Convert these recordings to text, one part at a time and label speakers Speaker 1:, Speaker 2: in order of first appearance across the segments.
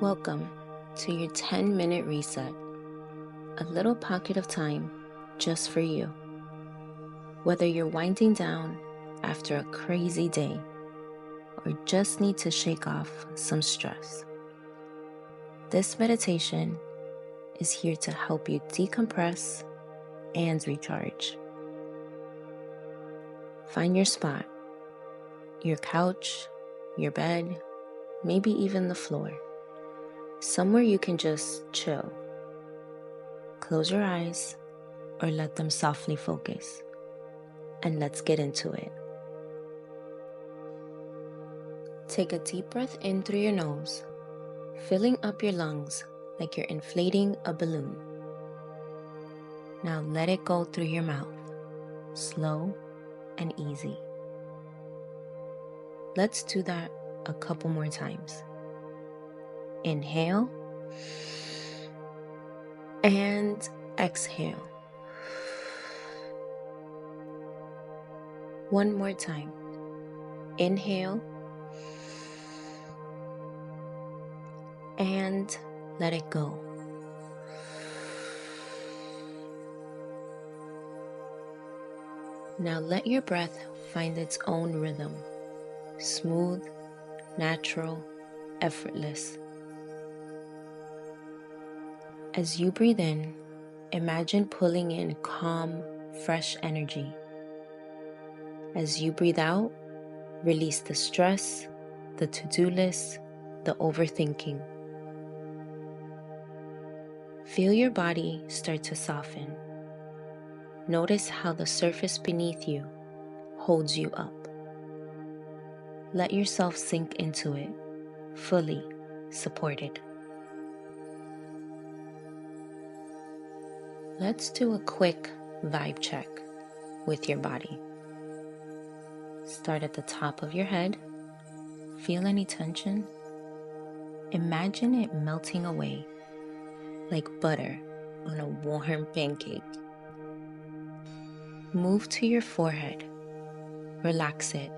Speaker 1: Welcome to your 10-minute reset, a little pocket of time just for you. Whether you're winding down after a crazy day or just need to shake off some stress, this meditation is here to help you decompress and recharge. Find your spot, your couch, your bed, maybe even the floor. Somewhere you can just chill. Close your eyes or let them softly focus. And let's get into it. Take a deep breath in through your nose, filling up your lungs like you're inflating a balloon. Now let it go through your mouth, slow and easy. Let's do that a couple more times. Inhale and exhale. One more time. Inhale and let it go. Now let your breath find its own rhythm. Smooth, natural, effortless. As you breathe in, imagine pulling in calm, fresh energy. As you breathe out, release the stress, the to-do list, the overthinking. Feel your body start to soften. Notice how the surface beneath you holds you up. Let yourself sink into it, fully supported. Let's do a quick vibe check with your body. Start at the top of your head. Feel any tension? Imagine it melting away like butter on a warm pancake. Move to your forehead. Relax it.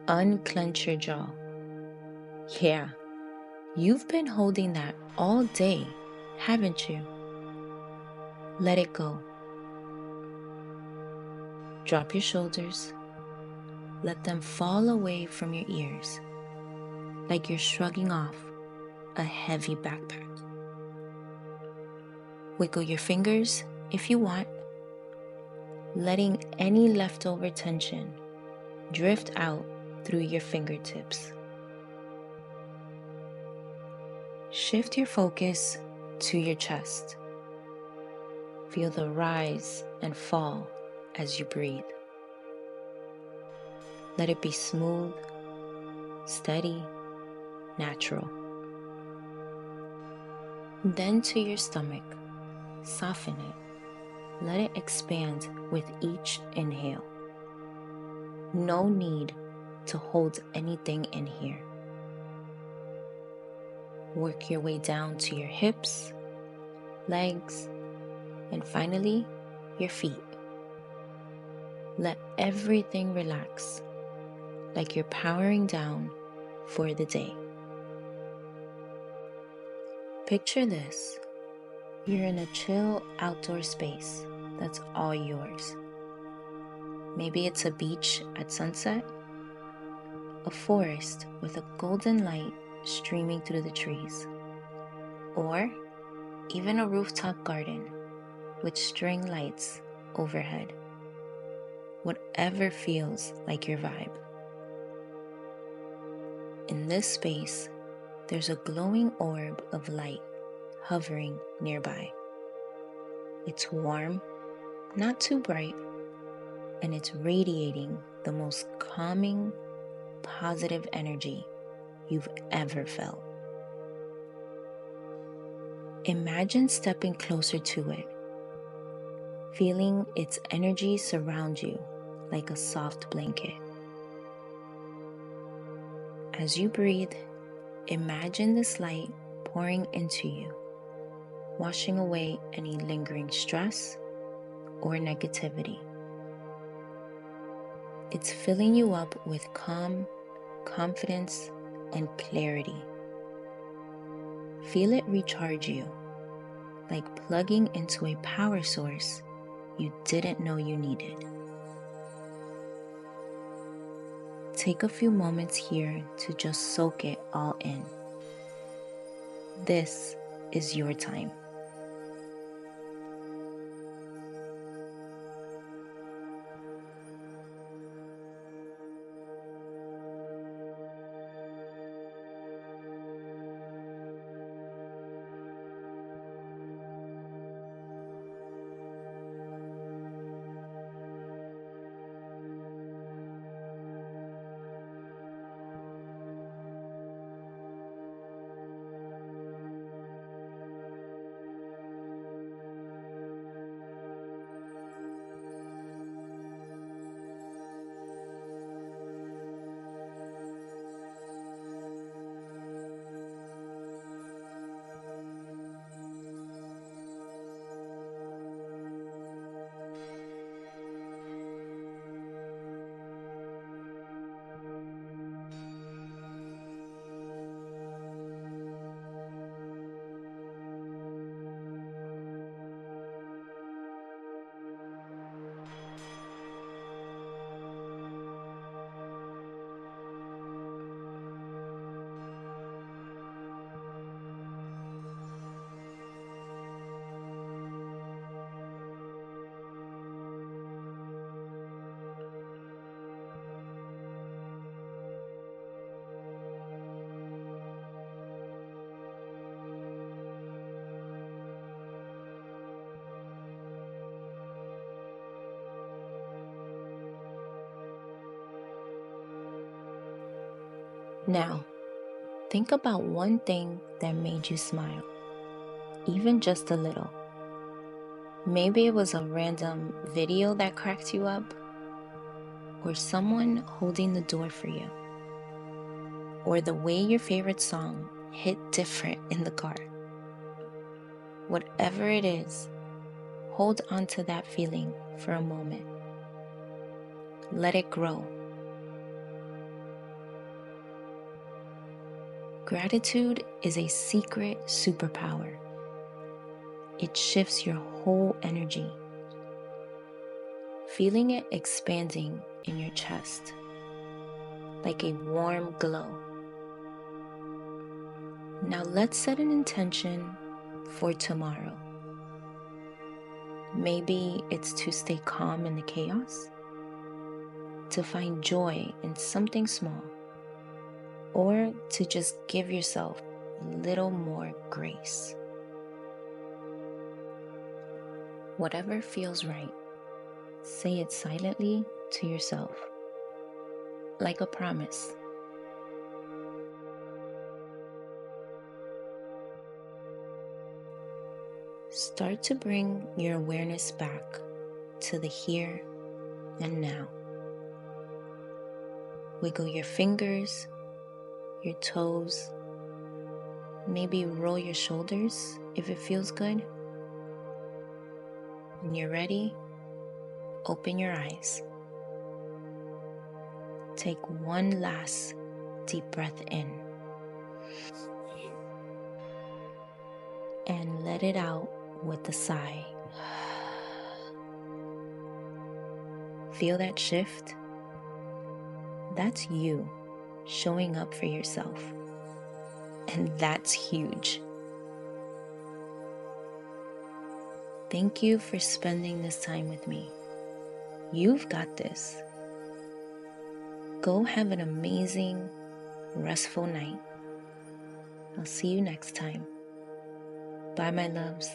Speaker 1: Unclench your jaw. Yeah, you've been holding that all day, haven't you? Let it go. Drop your shoulders. Let them fall away from your ears, like you're shrugging off a heavy backpack. Wiggle your fingers if you want, letting any leftover tension drift out through your fingertips. Shift your focus to your chest. Feel the rise and fall as you breathe. Let it be smooth, steady, natural. Then to your stomach. Soften it. Let it expand with each inhale. No need to hold anything in here. Work your way down to your hips, legs, and finally, your feet. Let everything relax, like you're powering down for the day. Picture this. You're in a chill outdoor space that's all yours. Maybe it's a beach at sunset, a forest with a golden light streaming through the trees, or even a rooftop garden with string lights overhead. Whatever feels like your vibe. In this space, there's a glowing orb of light hovering nearby. It's warm, not too bright, and it's radiating the most calming, positive energy you've ever felt. Imagine stepping closer to it, feeling its energy surround you like a soft blanket. As you breathe, imagine this light pouring into you, washing away any lingering stress or negativity. It's filling you up with calm, confidence, and clarity. Feel it recharge you, like plugging into a power source you didn't know you needed. Take a few moments here to just soak it all in. This is your time. Now, think about one thing that made you smile, even just a little. Maybe it was a random video that cracked you up, or someone holding the door for you, or the way your favorite song hit different in the car. Whatever it is, hold on to that feeling for a moment. Let it grow. Gratitude is a secret superpower. It shifts your whole energy, feeling it expanding in your chest like a warm glow. Now let's set an intention for tomorrow. Maybe it's to stay calm in the chaos, to find joy in something small, or to just give yourself a little more grace. Whatever feels right, say it silently to yourself, like a promise. Start to bring your awareness back to the here and now. Wiggle your fingers, your toes, maybe roll your shoulders if it feels good. When you're ready, open your eyes. Take one last deep breath in and let it out with a sigh. Feel that shift? That's you showing up for yourself. And that's huge. Thank you for spending this time with me. You've got this. Go have an amazing, restful night. I'll see you next time. Bye, my loves.